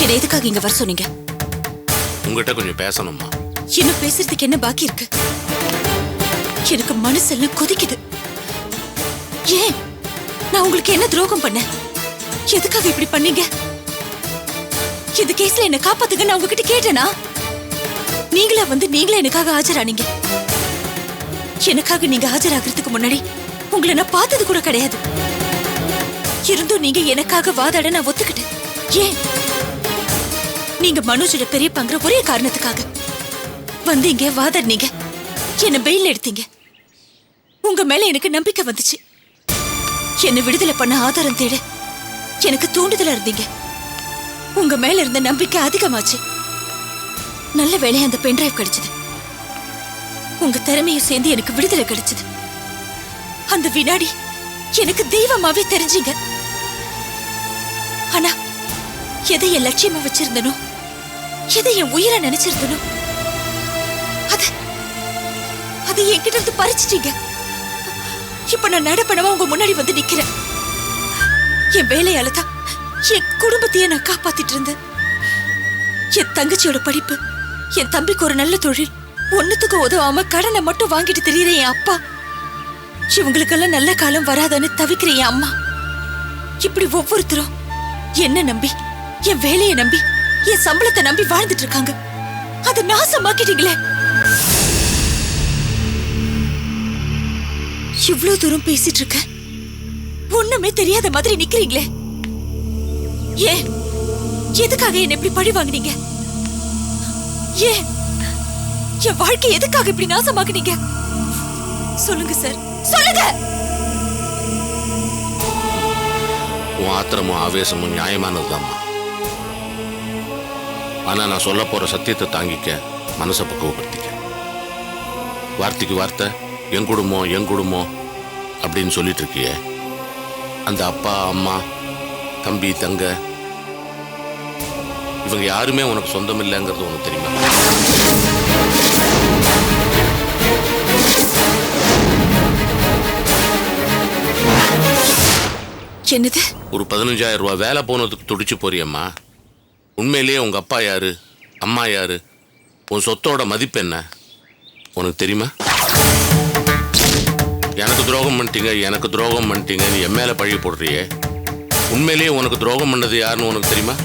என்ன எதுக்காக இங்க வர சொன்னீங்க? உங்ககிட்ட கொஞ்சம் பேசணும்மா. இன்னும் பேசுறதுக்கு என்ன பாக்கி இருக்கு? எனக்கு மனசெல்லாம் கொதிக்குது. ஏன் நான் உங்களுக்கு என்ன துரோகம் பண்ண? எதுக்காக இப்படி பண்ணீங்க? இந்த கேஸ்ல என்ன காப்பாத்துக்க நான் உங்ககிட்ட கேட்டேனா? நீங்களா வந்து நீங்களே எனக்காக ஆஜரானீங்க. எனக்காக நீங்க ஆஜராகிறதுக்கு முன்னாடி உங்களை நான் பார்த்தது கூட கிடையாது. இருந்தும் நீங்க எனக்காக வாதாட நான் ஒத்துக்கிட்டேன். ஏன்? நீங்க மனோஜோட பெரிய பங்குற ஒரே காரணத்துக்காக வந்தீங்க, வாதாடினீங்க, என்ன பெயில் எடுத்தீங்க. உங்க மேல எனக்கு நம்பிக்கை வந்துச்சு. என்ன விடுதலை பண்ண ஆதாரம் தேட எனக்கு தூண்டுதலா இருந்தீங்க. உங்க மேல இருந்த நம்பிக்கை அதிகமாச்சு. நல்ல வேளையா அந்த பென்டிரைவ் கிடைச்சது. உங்க திறமையை சேர்ந்து எனக்கு விடுதலை கிடைச்சது. அந்த வினாடி எனக்கு தெய்வமாவே தெரிஞ்சீங்க. ஆனா எதை என் லட்சியமா வச்சிருந்தனோ, எதை என் உயிரை நினைச்சிருந்தனோ அது என்கிட்ட இருந்து பறிச்சிட்டீங்க. இப்ப நான் நடப்பனவா உங்க முன்னாடி வந்து நிக்கிறேன். என் வேலையால தான் என் குடும்பத்தையே நான் காப்பாத்திட்டு இருந்தேன். என் தங்கச்சியோட படிப்பு, என் தம்பிக்கு ஒரு நல்ல தொழில், ஒண்ணுத்துக்கு உதவாம கடனை மட்டும் வாங்கிட்டு தெரியற என் அப்பா, இவங்களுக்கெல்லாம் நல்ல காலம் வராதான்னு தவிக்கிற என் அம்மா, இப்படி ஒவ்வொருத்தரும் என்ன நம்பி, என் வேலையை நம்பி, என் சம்பளத்தை நம்பி வாழ்ந்துட்டு இருக்காங்க. அதை நாசமாக்கிட்டீங்களே. இவ்வளவு தூரம் பேசிட்டு இருக்க, ஒண்ணுமே தெரியாத மாதிரி நிக்கிறீங்களே. ஏன்? எதுக்காக என்ன இப்படி பழி வாங்குனீங்க? ஏன் என் வாழ்க்கை எதுக்காக இப்படி நாசமாக்குனீங்க? சொல்லுங்க சார், சொல்லுங்க. உன் ஆத்திரமும் ஆவேசமும் நியாயமானதுதாம்மா. ஆனா நான் சொல்ல போற சத்தியத்தை தாங்கிக்க மனசை பக்குவப்படுத்திக்க. வார்த்தைக்கு வார்த்தை என் குடும்பம் அப்படின்னு சொல்லிட்டு இருக்கியே, அந்த அப்பா அம்மா தம்பி தங்க இவங்க யாருமே உனக்கு சொந்தம் இல்லைங்கிறது உனக்கு தெரியுமா? என்னது? ஒரு 15,000 ரூபாய் வேலை போனதுக்கு துடிச்சு போறியம்மா. உண்மையிலேயே உங்க அப்பா யாரு, அம்மா யாரு, உன் சொத்தோட மதிப்பு என்ன உனக்கு தெரியுமா? எனக்கு துரோகம் பண்ணிட்டீங்க நீ என் மேல பழி போடுறியே. உண்மையிலேயே உனக்கு துரோகம் பண்ணது யாருன்னு உனக்கு தெரியுமா?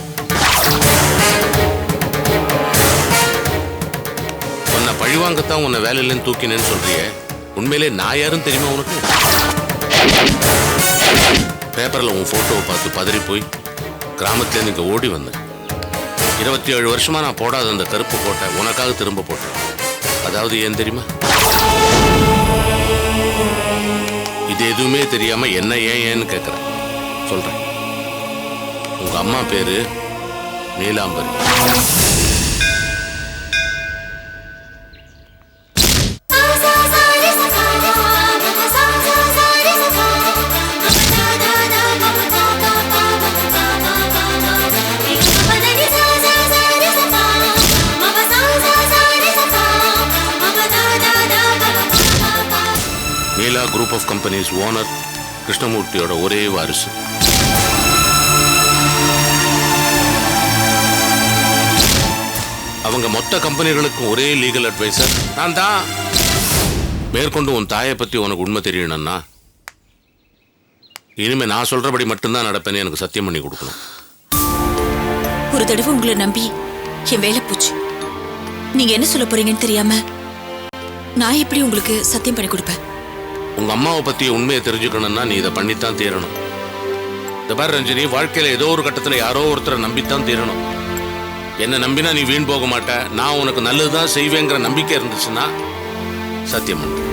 உன்னை பழிவாங்கத்தான் உன்னை வேலையிலேருந்து தூக்கினேன்னு சொல்றியே. உண்மையிலே நான் யாருன்னு தெரியுமா உனக்கு? பேப்பர்ல உன் போட்டோவை பார்த்து பதறி போய் கிராமத்துலேருந்து இங்க ஓடி வந்தேன். 27 வருஷமா நான் போடாத அந்த கருப்பு கோட்டை உனக்காக திரும்ப போட்டேன். அதாவது ஏன் தெரியுமா? இது எதுவுமே தெரியாம என்ன ஏன்னு கேட்கிறேன். சொல்றேன். உங்க அம்மா பேரு நீலாம்பரி. நீலா குரூப் ஆஃப் கம்பெனிஸ் ஓனர் கிருஷ்ணமூர்த்தியோட ஒரே வாரிசு. அவங்க மொத்த கம்பெனிகளுக்கும் ஒரே லீகல் அட்வைசர் நான் தான். மேற்கொண்டு உன் தாயை பத்தி உனக்கு உண்மை தெரியணும்னா இனிமே நான் சொல்றபடி மட்டும்தான் நடப்பேன்னு எனக்கு சத்தியம் பண்ணி கொடுக்கணும். ஒரு தடவை உங்களை நம்பி என் வேலை போச்சு. நீங்க என்ன சொல்ல போறீங்கன்னு தெரியாம நான் எப்படி உங்களுக்கு சத்தியம் பண்ணி கொடுப்பேன்? உங்க அம்மாவை பத்தி உண்மையை தெரிஞ்சுக்கணும்னா நீ இதை பண்ணித்தான் தீரணும். இந்த பாரு ரஞ்சினி, வாழ்க்கையில ஏதோ ஒரு கட்டத்துல யாரோ ஒருத்தரை நம்பித்தான் தீரணும். என்ன நம்பினா நீ வீண் போக மாட்ட, நான் உனக்கு நல்லதுதான் செய்வேங்கிற நம்பிக்கை இருந்துச்சுன்னா சத்தியம் பண்ணு.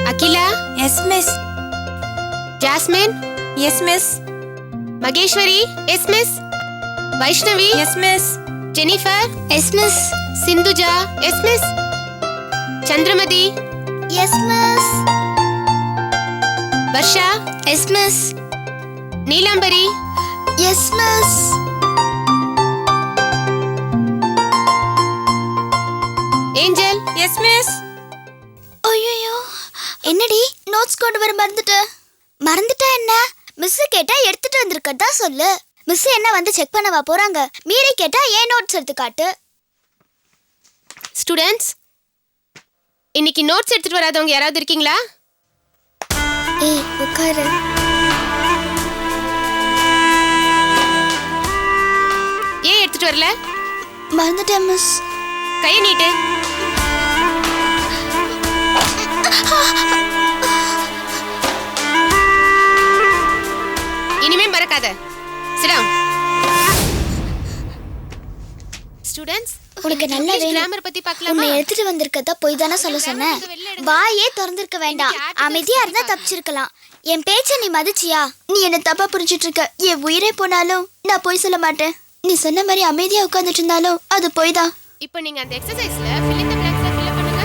Akila. Yes miss. Jasmine. Yes miss. Maheswari. Yes miss. Vaishnavi. Yes miss. Jennifer. Yes miss. Sindhuja. Yes miss. Chandramathi. Yes miss. Varsha. Yes miss. Neelambari. Yes miss. Angel. Yes miss. ஐயோ, என்னடி நோட்ஸ் கொண்டு வர மறந்துட்டா என்ன? மிஸ் கேட்டா எடுத்துட்டு வந்திருக்கதா சொல்லு. மிஸ் என்ன வந்து செக் பண்ணவா போறாங்க? மீறி கேட்டா ஏன் நோட்ஸ் எடுத்து காட்டு. ஸ்டூடெண்ட்ஸ், இன்னைக்கு நோட்ஸ் எடுத்துட்டு வராதவங்க யாராவது இருக்கீங்களா? ஏய் உட்காரு. ஏன் எடுத்துட்டு வரல? மறந்துட்டேன் மிஸ். கையை நீட்டு. இனிமே மறக்காத. Sit down. Students, உனக்கு நல்ல வேலை. கிராமர் பத்தி பார்க்கலாமா? உன்னை எடுத்துட்டு வந்திருக்கதா போய் தானே சொல்ல சொன்னேன். வாயே திறந்திருக்க வேண்டாம். அமைதியா இருந்தா தப்பிச்சிருக்கலாம். என் பேச்ச நீ மதிச்சியா? நீ என்ன தப்பா புரிஞ்சிட்டு இருக்க. என் உயிரே போனாலும் நான் போய் சொல்ல மாட்டேன். நீ சொன்ன மாதிரி அமைதியா உட்கார்ந்துட்டு இருந்தாலும் அது போய் தான். இப்போ நீங்க அந்த எக்சர்சைஸ்ல fill in the blanks fill up பண்ணுங்க.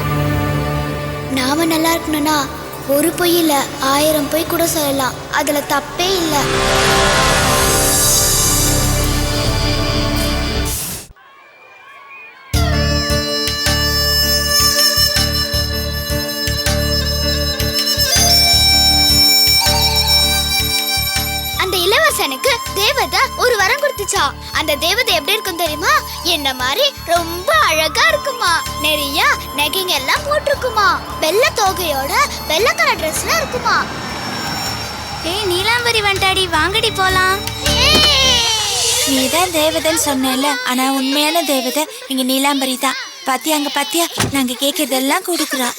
நாம நல்லா இருக்கணும்னா ஒரு பொய் இல்ல 1000 பொய் கூட சொல்லலாம். அதுல தப்பே இல்ல. அந்த இளவரசனுக்கு தேவதை ஒரு வரம் கொடுத்துச்சா. அந்த தேவதை எப்படி இருக்கும் தெரியுமா? என்ன மாதிரி ரொம்ப அழகா இருக்குமா. நிறைய நகைங்க எல்லாம் போட்டிருக்குமா. வெள்ளை தோகையோட வெள்ளை கலர் ட்ரெஸ்ல இருக்குமா. ஏய் நீலாம்பரி வண்டாடி, வாங்கடி போலாம். நீ தான் தேவதைன்னு சொன்னேல, ஆனா உண்மையான தேவதை இங்க நீலாம்பரி தான். பாத்தியா அங்க பாத்தியா, நாங்க கேட்கறதெல்லாம் கொடுக்குறா.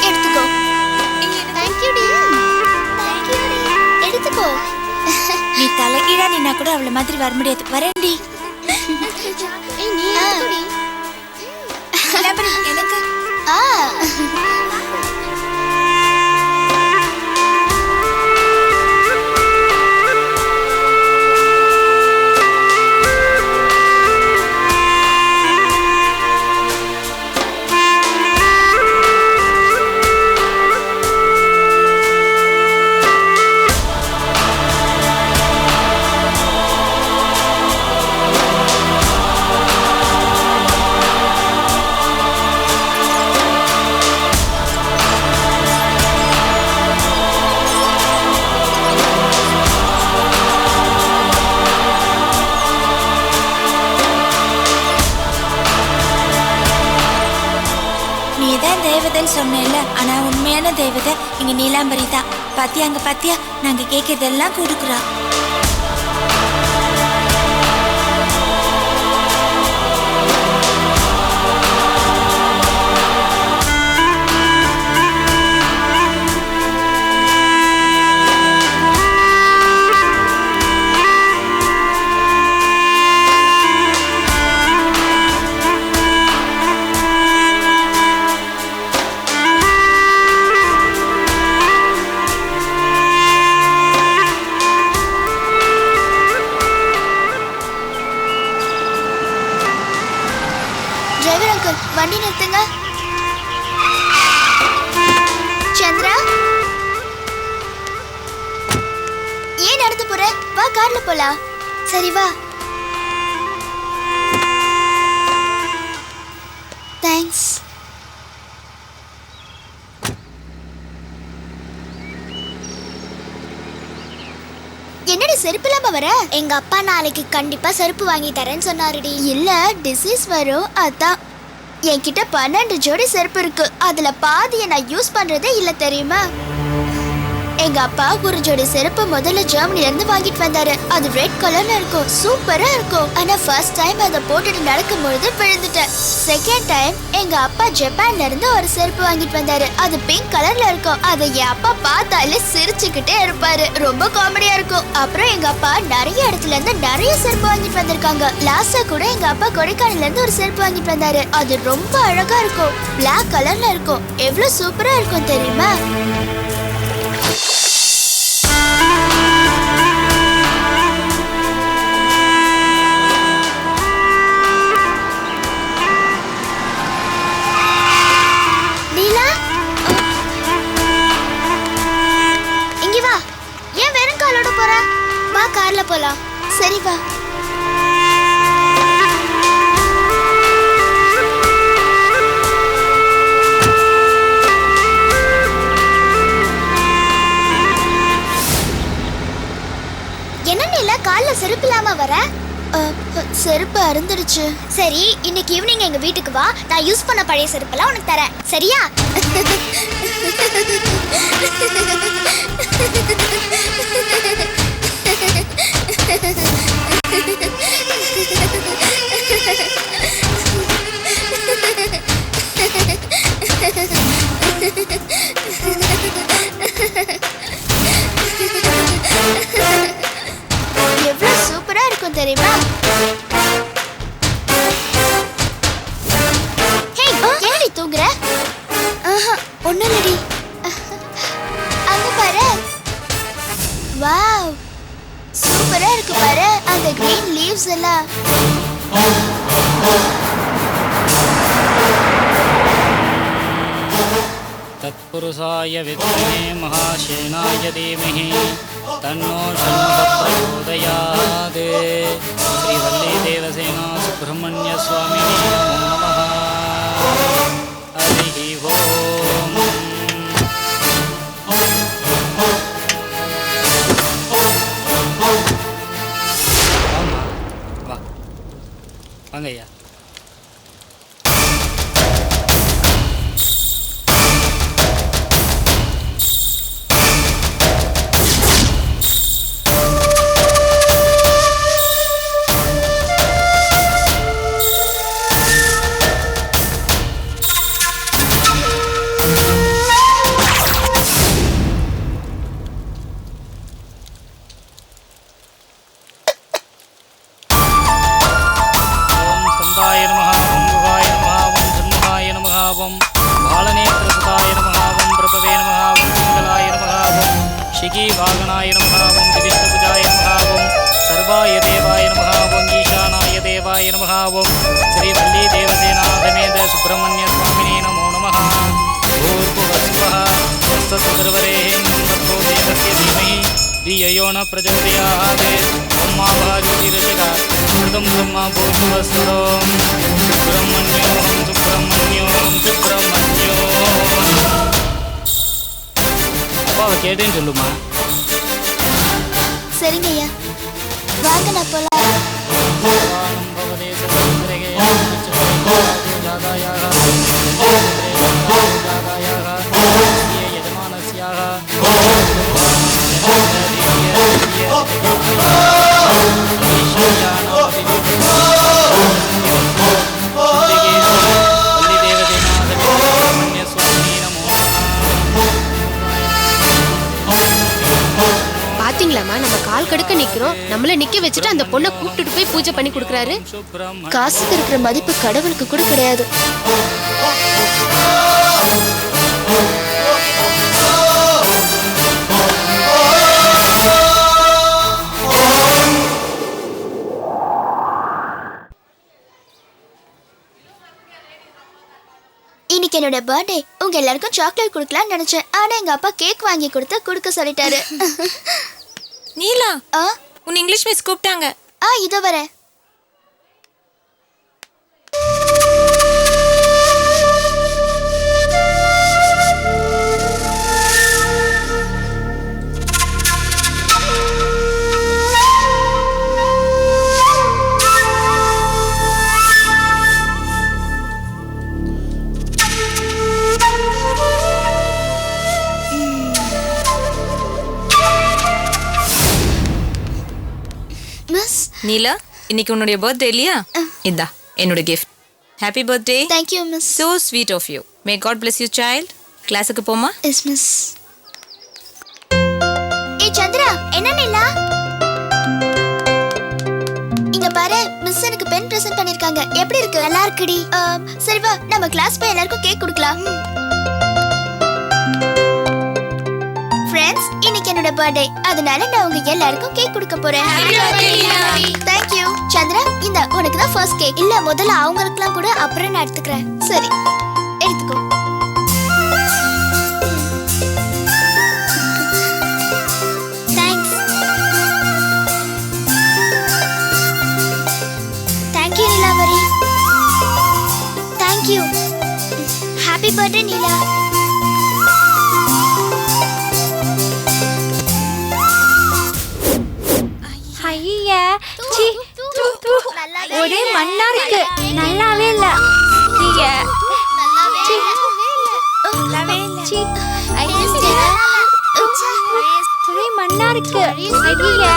எடுத்துக்கோ. எடுத்துக்கோ. நீ தலைகீழா நின்னா கூட அவள மாதிரி வர முடியாது. வரேன்டி. நீலாம்பரி எனக்கு. தேவதைன்னு சொன்னேல, ஆனா உண்மையான தேவதை இங்க நீலாம்பரி தான். பாத்தியா அங்க பாத்தியா, நாங்க கேட்கறதெல்லாம் கொடுக்குறா. வண்டி நிறுத்துங்க. சந்திரா, ஏன் நடந்து போற? வா கார்ல போலாம். சரி வா. தேங்க்ஸ். என்னடி செருப்பு இல்லாம வர? எங்க அப்பா நாளைக்கு கண்டிப்பா செருப்பு வாங்கி தரேன்னு சொன்னாருடி. இல்ல டிசீஸ் வரும் அதான். என்கிட்ட 12 ஜோடி செருப்பு இருக்கு. அதுல பாதியை நான் யூஸ் பண்றதே இல்ல தெரியுமா? எங்க அப்பா ஒரு ஜோடி செருப்பு முதல்ல ஜெர்மனில இருந்து வாங்கிட்டு வந்தாரு. அது ரெட் கலர்ல இருக்கும், சூப்பரா இருக்கும். ஆனா ஃபர்ஸ்ட் டைம் அதை போட்டுட்டு நடக்கும்பொழுது விழுந்துட்டேன். செகண்ட் டைம் எங்க அப்பா ஜப்பான்ல இருந்து ஒரு செருப்பு வாங்கிட்டு வந்தாரு. அது பிங்க் கலர்ல இருக்கும். அதை என் அப்பா பார்த்தாலே சிரிச்சுக்கிட்டே இருப்பாரு. ரொம்ப காமெடியா இருக்கும். அப்புறம் எங்க அப்பா நிறைய இடத்துல இருந்து நிறைய செருப்பு வாங்கிட்டு வந்திருக்காங்க. லாஸ்டா கூட எங்க அப்பா கொடைக்கானல்ல இருந்து ஒரு செருப்பு வாங்கிட்டு வந்தாரு. அது ரொம்ப அழகா இருக்கும், பிளாக் கலர்ல இருக்கும். எவ்வளவு சூப்பரா இருக்கும் தெரியுமா? நீலா, இங்க வா. ஏன் வெறும் காலோட போற? வா, கார்ல போலாம். சரி வா. என்ன நீலா, கால்ல செருப்பு இல்லாம வர? செருப்பு அறுந்துடுச்சு. சரி, இன்னைக்கு ஈவினிங் எங்க வீட்டுக்கு வா. நான் யூஸ் பண்ண பழைய செருப்பெல்லாம் உனக்கு தரேன், சரியா? எவ்வளவு சூப்பரா இருக்கும் தெரியுமா? ஏன் தூங்குற? ஒண்ணும் இல்லடி. அங்க பாரு. வாவ், சூப்பரா இருக்கு பாரு அந்த கிரீன் லீவ்ஸ் எல்லாம். तत्पुरुषाय विद्महे महासेनाय धीमहि तन्नो षण्मुखप्रचोदयात् श्रीवल्लीदेवसेना सुब्रह्मण्यस्वामिने नमो नमः हरिः ओम् வா வாங்கய்யா. शिखीवागणाय नमः ओं विष्णुभुजाय नमः ओं सर्वाय देवाय नमः ओं ईशानाय देवाय नमः ओं श्रीवल्लीदेवसेनासमेत सुब्रह्मण्यस्वामिने नमो नमः भूर्भुवस्वः तत्सवितुर्वरेण्यं भर्गो देवस्य धीमहि धियो न प्रचोदयात् ॐ महाज्योतिरचिता कृतं ब्रह्म भूर्भुवस्वरो सुब्रह्मण्यों सुब्रह्मण्यों सुब्रह्मण्यो அப்பாவை கேட்டேன்னு சொல்லுமா. சரிங்க ஐயா, வாங்க நான் போலாம். பாத்தீங்களாமா, நம்ம கால் கடுக்க நிக்கிறோம், நம்மள நிக்க வச்சுட்டு அந்த பொண்ணை கூப்பிட்டுட்டு போய் பூஜை பண்ணி கொடுக்கறாரு. காசுக்கு இருக்கிற மதிப்பு கடவுளுக்கு கூட கிடையாது. இன்னைக்கு என்னோட பர்த்டே. உங்க எல்லாருக்கும் சாக்லேட் கொடுக்கலாம்னு நினைச்சேன். ஆனா எங்க அப்பா கேக் வாங்கி கொடுக்க சொல்லிட்டாரு. நீலா, உன் இங்கிலீஷ் மிஸ் கூப்பிட்டாங்க. இதோ வரேன். நீலா, இன்னைக்கு உன்னுடைய பர்த்டே இல்லையா? இதா என்னோட gift. Happy birthday. Thank you, miss. So sweet of you. May God bless you, child. கிளாஸுக்கு போமா? Yes, miss. ஏய் சந்திரா, என்ன நிலா? இங்க பாரு, மிஸ் எனக்கு பென் பிரசன்ட் பண்ணிருக்காங்க. எப்படி இருக்கு? நல்லா இருக்குடி. சரி வா, நம்ம கிளாஸ் போய் எல்லாருக்கும் கேக் கொடுக்கலாம். ஃப்ரெண்ட்ஸ், இன்னைக்கு என்னோட பர்த்டே. அதனால நான் உங்க எல்லாருக்கும் கேக் கொடுக்க போறேன். Thank you. சந்திரா, இந்த உனக்கு தான் ஃபர்ஸ்ட் கேக். இல்ல முதல்ல அவங்களுக்குலாம் கூட, அப்புறம் நான் எடுத்துக்கிறேன். சரி, எடுத்துக்கோ. Thanks. Thank you, Nilamari. Thank you. Happy birthday, Nila. ஐயா சி ஒரே மண்ணா இருக்கு. நல்லாவே இல்ல. ஐயா சி நல்லாவே இல்ல. சி ஐயா ஒரே மண்ணா இருக்கு. ஐயா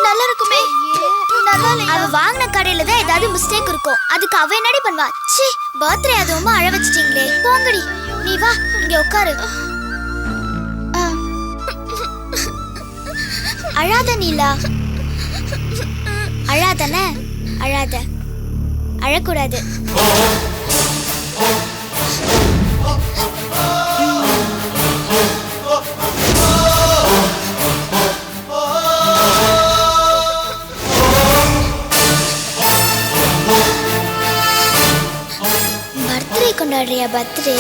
நல்லா இருக்குமே. நல்லா இல்ல. அவ வாங்கின கடையில தான் ஏதாவது மிஸ்டேக் இருக்கும். அதுக்கு அவ என்னடி பண்ணுவா? சி, பர்த்டே அதுவுமா அழ வச்சிட்டீங்களே. போங்கடி, நீ வா இங்க உட்காரு. அழாத நீலா, அழாதன, அழாத, அழக்கூடாது. பர்த்டே கொண்டாடுறியா? பர்த்டே